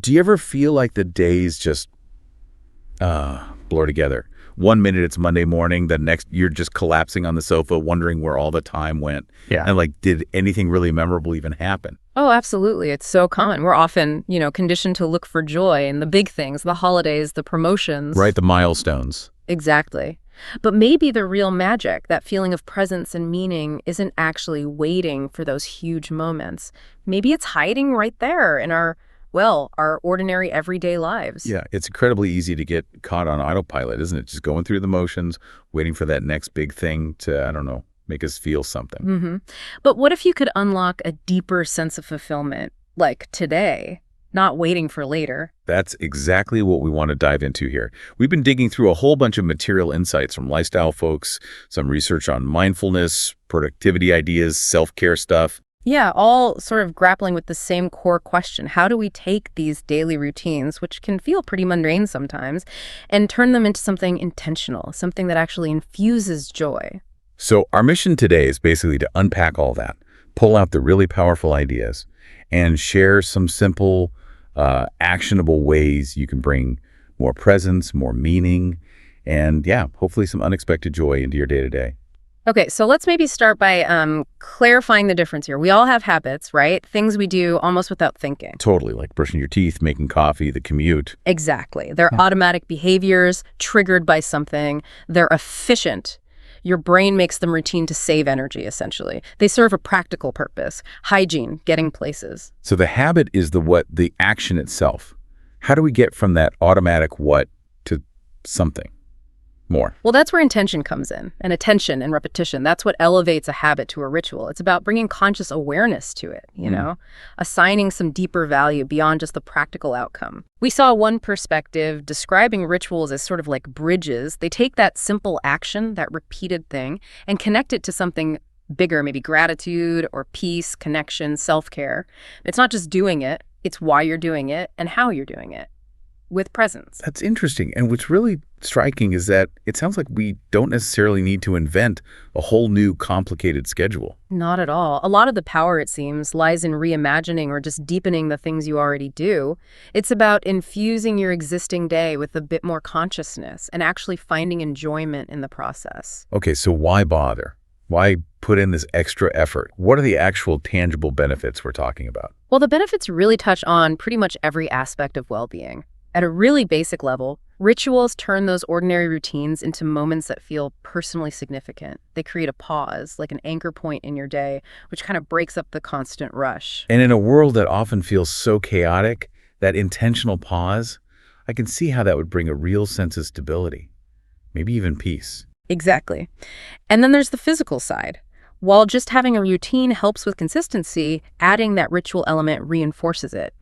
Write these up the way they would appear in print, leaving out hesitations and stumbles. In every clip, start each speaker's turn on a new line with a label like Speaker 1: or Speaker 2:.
Speaker 1: Do you ever feel like the days just blur together? One minute it's Monday morning, the next you're just collapsing on the sofa, wondering where all the time went.
Speaker 2: Yeah.
Speaker 1: And like, did anything really memorable even happen?
Speaker 3: Oh, absolutely. It's so common. We're often, conditioned to look for joy in the big things, the holidays, the promotions.
Speaker 1: Right, the milestones.
Speaker 3: Exactly. But maybe the real magic, that feeling of presence and meaning, isn't actually waiting for those huge moments. Maybe it's hiding right there in our ordinary everyday lives.
Speaker 1: Yeah, it's incredibly easy to get caught on autopilot, isn't it? Just going through the motions, waiting for that next big thing to, I don't know, make us feel something.
Speaker 3: Mm-hmm. But what if you could unlock a deeper sense of fulfillment, like today, not waiting for later?
Speaker 1: That's exactly what we want to dive into here. We've been digging through a whole bunch of material insights from lifestyle folks, some research on mindfulness, productivity ideas, self-care stuff.
Speaker 3: Yeah, all sort of grappling with the same core question. How do we take these daily routines, which can feel pretty mundane sometimes, and turn them into something intentional, something that actually infuses joy?
Speaker 1: So our mission today is basically to unpack all that, pull out the really powerful ideas, and share some simple, actionable ways you can bring more presence, more meaning, and hopefully some unexpected joy into your day-to-day.
Speaker 3: Okay, so let's maybe start by clarifying the difference here. We all have habits, right? Things we do almost without thinking.
Speaker 1: Totally, like brushing your teeth, making coffee, the commute.
Speaker 3: Exactly. They're automatic behaviors triggered by something. They're efficient. Your brain makes them routine to save energy, essentially. They serve a practical purpose: hygiene, getting places.
Speaker 1: So the habit is the action itself. How do we get from that automatic what to something more?
Speaker 3: Well, that's where intention comes in, and attention and repetition. That's what elevates a habit to a ritual. It's about bringing conscious awareness to it, assigning some deeper value beyond just the practical outcome. We saw one perspective describing rituals as sort of like bridges. They take that simple action, that repeated thing, and connect it to something bigger, maybe gratitude or peace, connection, self-care. It's not just doing it, it's why you're doing it and how you're doing it, with presence.
Speaker 1: That's interesting. And what's really striking is that it sounds like we don't necessarily need to invent a whole new complicated schedule.
Speaker 3: Not at all. A lot of the power, it seems, lies in reimagining or just deepening the things you already do. It's about infusing your existing day with a bit more consciousness and actually finding enjoyment in the process.
Speaker 1: Okay, so why bother? Why put in this extra effort? What are the actual tangible benefits we're talking about?
Speaker 3: Well, the benefits really touch on pretty much every aspect of well-being. At a really basic level, rituals turn those ordinary routines into moments that feel personally significant. They create a pause, like an anchor point in your day, which kind of breaks up the constant rush.
Speaker 1: And in a world that often feels so chaotic, that intentional pause, I can see how that would bring a real sense of stability, maybe even peace.
Speaker 3: Exactly. And then there's the physical side. While just having a routine helps with consistency, adding that ritual element reinforces it.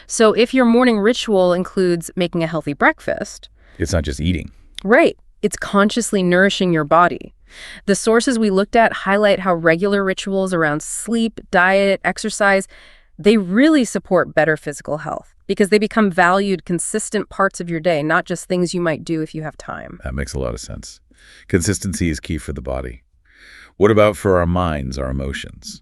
Speaker 3: So if your morning ritual includes making a healthy breakfast...
Speaker 1: It's not just eating.
Speaker 3: Right. It's consciously nourishing your body. The sources we looked at highlight how regular rituals around sleep, diet, exercise, they really support better physical health because they become valued, consistent parts of your day, not just things you might do if you have time.
Speaker 1: That makes a lot of sense. Consistency is key for the body. What about for our minds, our emotions?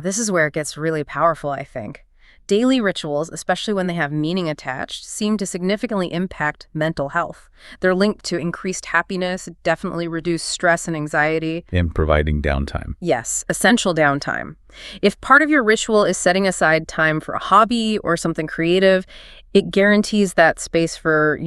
Speaker 3: This is where it gets really powerful, I think. Daily rituals, especially when they have meaning attached, seem to significantly impact mental health. They're linked to increased happiness, definitely reduce stress and anxiety.
Speaker 1: And providing downtime.
Speaker 3: Yes, essential downtime. If part of your ritual is setting aside time for a hobby or something creative, it guarantees that space for,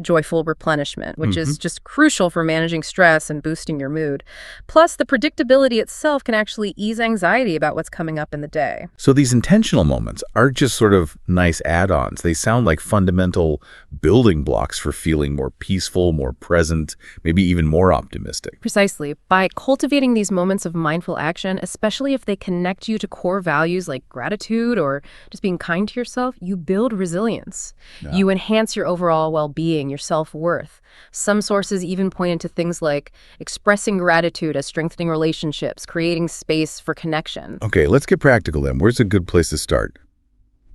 Speaker 3: joyful replenishment, which is just crucial for managing stress and boosting your mood. Plus, the predictability itself can actually ease anxiety about what's coming up in the day.
Speaker 1: So these intentional moments aren't just sort of nice add-ons. They sound like fundamental building blocks for feeling more peaceful, more present, maybe even more optimistic.
Speaker 3: Precisely. By cultivating these moments of mindful action, especially if they connect you to core values like gratitude or just being kind to yourself, you build resilience. Yeah. You enhance your overall well-being, your self-worth. Some sources even point into things like expressing gratitude as strengthening relationships, creating space for connection.
Speaker 1: Okay, let's get practical then. Where's a good place to start?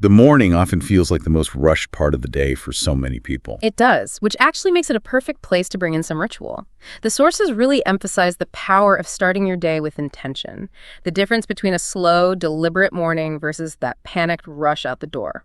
Speaker 1: The morning often feels like the most rushed part of the day for so many people.
Speaker 3: It does, which actually makes it a perfect place to bring in some ritual. The sources really emphasize the power of starting your day with intention, the difference between a slow, deliberate morning versus that panicked rush out the door.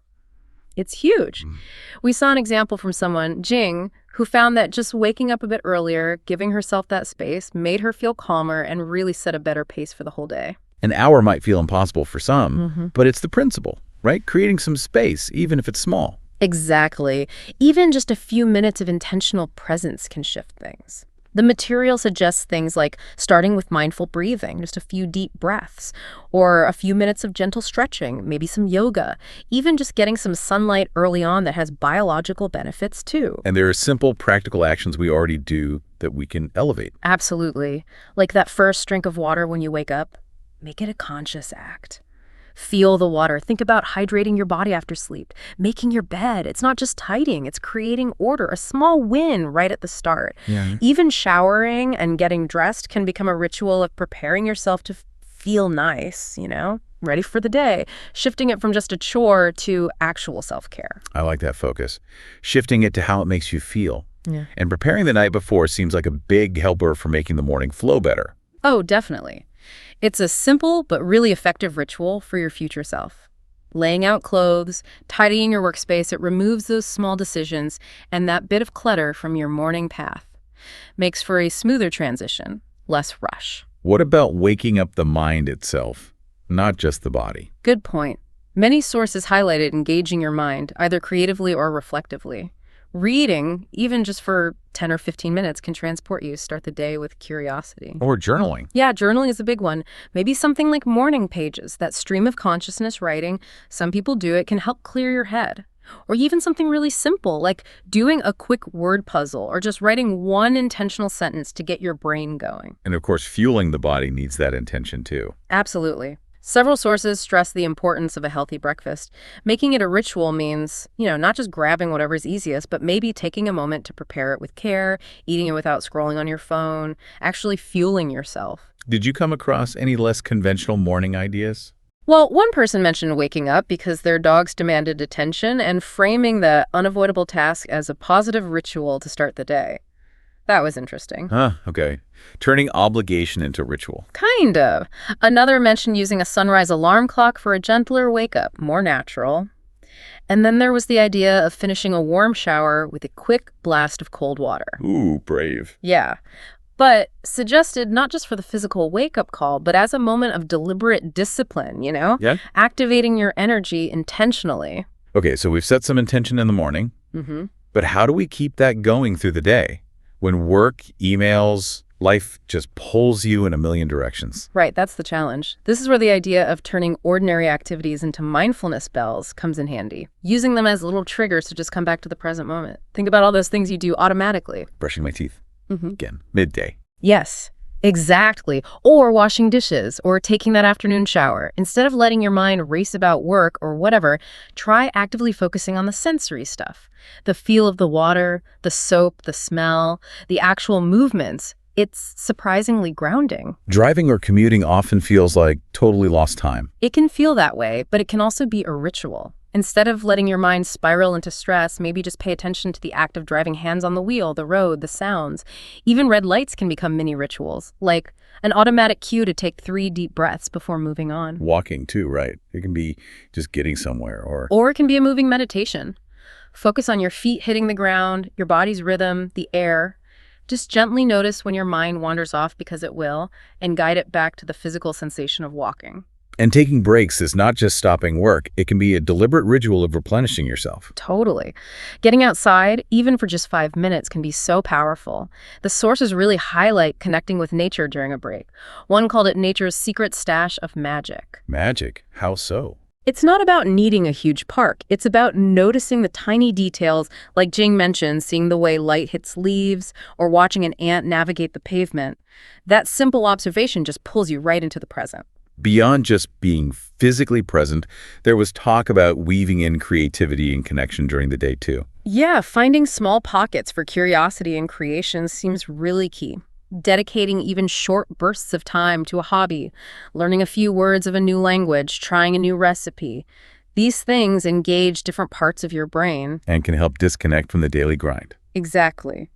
Speaker 3: It's huge.
Speaker 1: Mm.
Speaker 3: We saw an example from someone, Jing, who found that just waking up a bit earlier, giving herself that space, made her feel calmer and really set a better pace for the whole day.
Speaker 1: An hour might feel impossible for some, but it's the principle, right? Creating some space, even if it's small.
Speaker 3: Exactly. Even just a few minutes of intentional presence can shift things. The material suggests things like starting with mindful breathing, just a few deep breaths, or a few minutes of gentle stretching, maybe some yoga, even just getting some sunlight early on that has biological benefits too.
Speaker 1: And there are simple, practical actions we already do that we can elevate.
Speaker 3: Absolutely. Like that first drink of water when you wake up, make it a conscious act. Feel the water. Think about hydrating your body after sleep, making your bed. It's not just tidying, it's creating order, a small win right at the start.
Speaker 1: Yeah.
Speaker 3: Even showering and getting dressed can become a ritual of preparing yourself to feel nice, ready for the day, shifting it from just a chore to actual self-care.
Speaker 1: I like that focus. Shifting it to how it makes you feel.
Speaker 3: Yeah.
Speaker 1: And preparing the night before seems like a big helper for making the morning flow better.
Speaker 3: Oh, definitely. It's a simple but really effective ritual for your future self. Laying out clothes, tidying your workspace, it removes those small decisions and that bit of clutter from your morning path. Makes for a smoother transition, less rush.
Speaker 1: What about waking up the mind itself, not just the body?
Speaker 3: Good point. Many sources highlighted engaging your mind, either creatively or reflectively. Reading, even just for 10 or 15 minutes, can transport you. Start the day with curiosity.
Speaker 1: Or journaling.
Speaker 3: Yeah, journaling is a big one. Maybe something like morning pages, that stream of consciousness writing. Some people do it, can help clear your head. Or even something really simple, like doing a quick word puzzle or just writing one intentional sentence to get your brain going.
Speaker 1: And of course, fueling the body needs that intention too.
Speaker 3: Absolutely. Several sources stress the importance of a healthy breakfast. Making it a ritual means, not just grabbing whatever's easiest, but maybe taking a moment to prepare it with care, eating it without scrolling on your phone, actually fueling yourself.
Speaker 1: Did you come across any less conventional morning ideas?
Speaker 3: Well, one person mentioned waking up because their dogs demanded attention and framing the unavoidable task as a positive ritual to start the day. That was interesting.
Speaker 1: Okay. Turning obligation into ritual.
Speaker 3: Kind of. Another mentioned using a sunrise alarm clock for a gentler wake-up, more natural. And then there was the idea of finishing a warm shower with a quick blast of cold water.
Speaker 1: Ooh, brave.
Speaker 3: Yeah. But suggested not just for the physical wake-up call, but as a moment of deliberate discipline,
Speaker 1: Yeah?
Speaker 3: Activating your energy intentionally.
Speaker 1: Okay, so we've set some intention in the morning.
Speaker 3: Mm-hmm.
Speaker 1: But how do we keep that going through the day? When work, emails, life just pulls you in a million directions.
Speaker 3: Right, that's the challenge. This is where the idea of turning ordinary activities into mindfulness bells comes in handy. Using them as little triggers to just come back to the present moment. Think about all those things you do automatically.
Speaker 1: Brushing my teeth.
Speaker 3: Mm-hmm.
Speaker 1: Again, midday.
Speaker 3: Yes, exactly. Or washing dishes, or taking that afternoon shower. Instead of letting your mind race about work or whatever, try actively focusing on the sensory stuff. The feel of the water, the soap, the smell, the actual movements. It's surprisingly grounding.
Speaker 1: Driving or commuting often feels like totally lost time.
Speaker 3: It can feel that way, but it can also be a ritual. Instead of letting your mind spiral into stress, maybe just pay attention to the act of driving, hands on the wheel, the road, the sounds. Even red lights can become mini rituals, like an automatic cue to take 3 deep breaths before moving on.
Speaker 1: Walking too, right? It can be just getting somewhere
Speaker 3: Or it can be a moving meditation. Focus on your feet hitting the ground, your body's rhythm, the air. Just gently notice when your mind wanders off, because it will, and guide it back to the physical sensation of walking.
Speaker 1: And taking breaks is not just stopping work. It can be a deliberate ritual of replenishing yourself.
Speaker 3: Totally. Getting outside, even for just 5 minutes, can be so powerful. The sources really highlight connecting with nature during a break. One called it nature's secret stash of magic.
Speaker 1: Magic? How so?
Speaker 3: It's not about needing a huge park. It's about noticing the tiny details, like Jing mentioned, seeing the way light hits leaves or watching an ant navigate the pavement. That simple observation just pulls you right into the present.
Speaker 1: Beyond just being physically present, there was talk about weaving in creativity and connection during the day too.
Speaker 3: Yeah, finding small pockets for curiosity and creation seems really key. Dedicating even short bursts of time to a hobby, learning a few words of a new language, trying a new recipe. These things engage different parts of your brain.
Speaker 1: And can help disconnect from the daily grind.
Speaker 3: Exactly.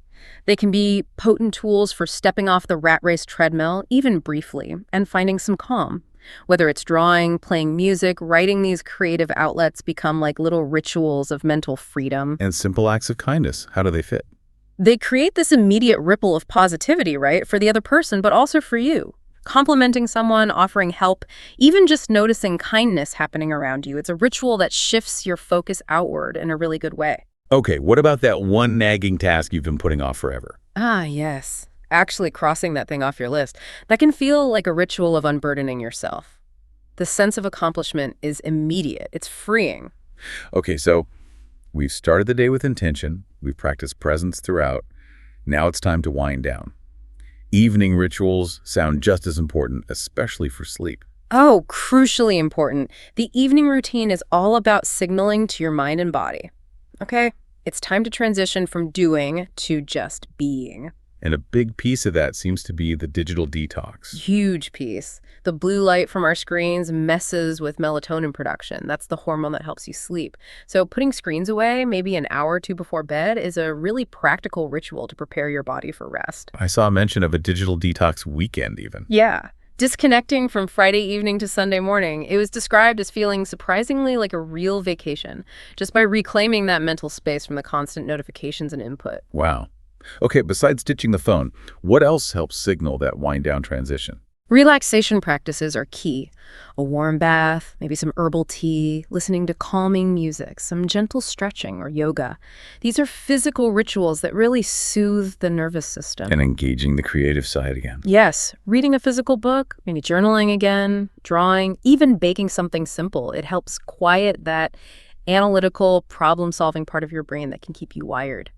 Speaker 3: They can be potent tools for stepping off the rat race treadmill, even briefly, and finding some calm. Whether it's drawing, playing music, writing, these creative outlets become like little rituals of mental freedom.
Speaker 1: And simple acts of kindness, how do they fit?
Speaker 3: They create this immediate ripple of positivity, right, for the other person, but also for you. Complimenting someone, offering help, even just noticing kindness happening around you. It's a ritual that shifts your focus outward in a really good way.
Speaker 1: Okay, what about that one nagging task you've been putting off forever?
Speaker 3: Ah, yes. Actually crossing that thing off your list. That can feel like a ritual of unburdening yourself. The sense of accomplishment is immediate. It's freeing.
Speaker 1: Okay, so we've started the day with intention. We've practiced presence throughout. Now it's time to wind down. Evening rituals sound just as important, especially for sleep.
Speaker 3: Oh, crucially important. The evening routine is all about signaling to your mind and body. Okay, it's time to transition from doing to just being.
Speaker 1: And a big piece of that seems to be the digital detox.
Speaker 3: Huge piece. The blue light from our screens messes with melatonin production. That's the hormone that helps you sleep. So putting screens away, maybe an hour or two before bed, is a really practical ritual to prepare your body for rest.
Speaker 1: I saw a mention of a digital detox weekend even.
Speaker 3: Yeah. Disconnecting from Friday evening to Sunday morning, it was described as feeling surprisingly like a real vacation, just by reclaiming that mental space from the constant notifications and input.
Speaker 1: Wow. Okay, besides ditching the phone, what else helps signal that wind down transition?
Speaker 3: Relaxation practices are key. A warm bath, maybe some herbal tea, listening to calming music, some gentle stretching or yoga. These are physical rituals that really soothe the nervous system.
Speaker 1: And engaging the creative side again.
Speaker 3: Yes, reading a physical book, maybe journaling again, drawing, even baking something simple. It helps quiet that analytical, problem-solving part of your brain that can keep you wired.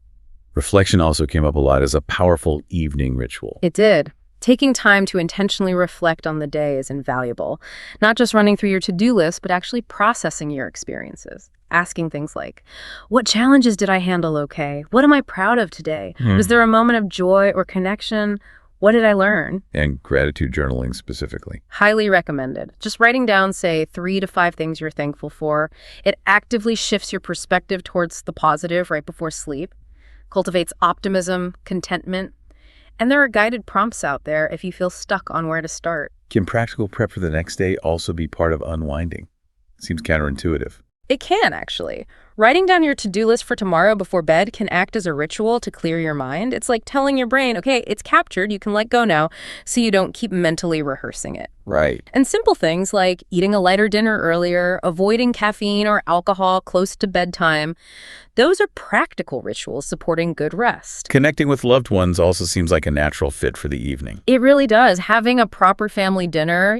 Speaker 1: Reflection also came up a lot as a powerful evening ritual.
Speaker 3: It did. Taking time to intentionally reflect on the day is invaluable. Not just running through your to-do list, but actually processing your experiences. Asking things like, what challenges did I handle okay? What am I proud of today? Was there a moment of joy or connection? What did I learn?
Speaker 1: And gratitude journaling specifically.
Speaker 3: Highly recommended. Just writing down, say, 3 to 5 things you're thankful for. It actively shifts your perspective towards the positive right before sleep. Cultivates optimism, contentment. And there are guided prompts out there if you feel stuck on where to start.
Speaker 1: Can practical prep for the next day also be part of unwinding? Seems counterintuitive.
Speaker 3: It can, actually. Writing down your to-do list for tomorrow before bed can act as a ritual to clear your mind. It's like telling your brain, okay, it's captured, you can let go now, so you don't keep mentally rehearsing it.
Speaker 1: Right.
Speaker 3: And simple things like eating a lighter dinner earlier, avoiding caffeine or alcohol close to bedtime, those are practical rituals supporting good rest.
Speaker 1: Connecting with loved ones also seems like a natural fit for the evening.
Speaker 3: It really does. Having a proper family dinner,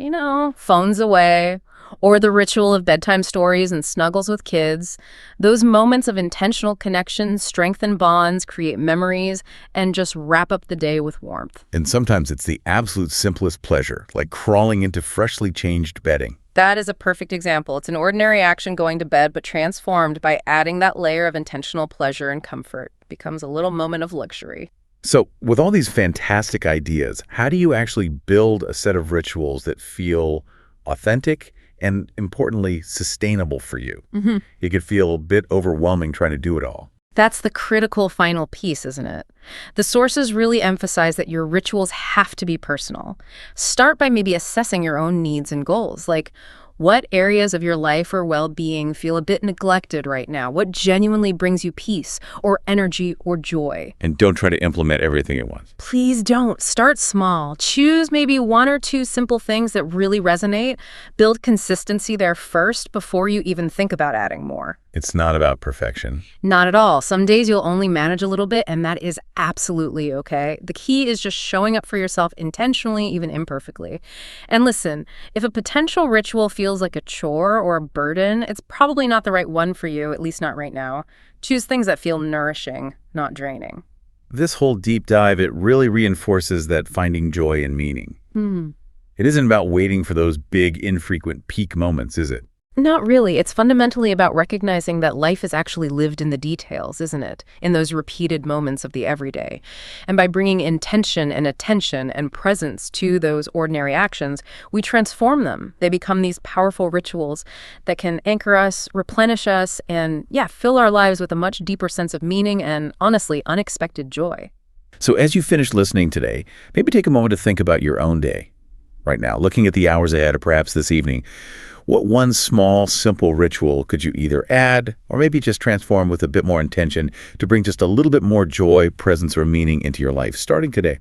Speaker 3: phones away, or the ritual of bedtime stories and snuggles with kids. Those moments of intentional connection strengthen bonds, create memories, and just wrap up the day with warmth.
Speaker 1: And sometimes it's the absolute simplest pleasure, like crawling into freshly changed bedding.
Speaker 3: That is a perfect example. It's an ordinary action going to bed, but transformed by adding that layer of intentional pleasure and comfort. It becomes a little moment of luxury.
Speaker 1: So, with all these fantastic ideas, how do you actually build a set of rituals that feel authentic and, importantly, sustainable for you? It could feel a bit overwhelming trying to do it all.
Speaker 3: That's the critical final piece, isn't it? The sources really emphasize that your rituals have to be personal. Start by maybe assessing your own needs and goals, like what areas of your life or well-being feel a bit neglected right now? What genuinely brings you peace or energy or joy?
Speaker 1: And don't try to implement everything at once.
Speaker 3: Please don't. Start small. Choose maybe 1 or 2 simple things that really resonate. Build consistency there first before you even think about adding more.
Speaker 1: It's not about perfection.
Speaker 3: Not at all. Some days you'll only manage a little bit, and that is absolutely okay. The key is just showing up for yourself intentionally, even imperfectly. And listen, if a potential ritual feels like a chore or a burden, it's probably not the right one for you, at least not right now. Choose things that feel nourishing, not draining.
Speaker 1: This whole deep dive, it really reinforces that finding joy and meaning. It isn't about waiting for those big, infrequent peak moments, is it?
Speaker 3: Not really. It's fundamentally about recognizing that life is actually lived in the details, isn't it? In those repeated moments of the everyday. And by bringing intention and attention and presence to those ordinary actions, we transform them. They become these powerful rituals that can anchor us, replenish us, and fill our lives with a much deeper sense of meaning and, honestly, unexpected joy.
Speaker 1: So as you finish listening today, maybe take a moment to think about your own day. right now, looking at the hours ahead or perhaps this evening, what one small, simple ritual could you either add or maybe just transform with a bit more intention to bring just a little bit more joy, presence, or meaning into your life starting today?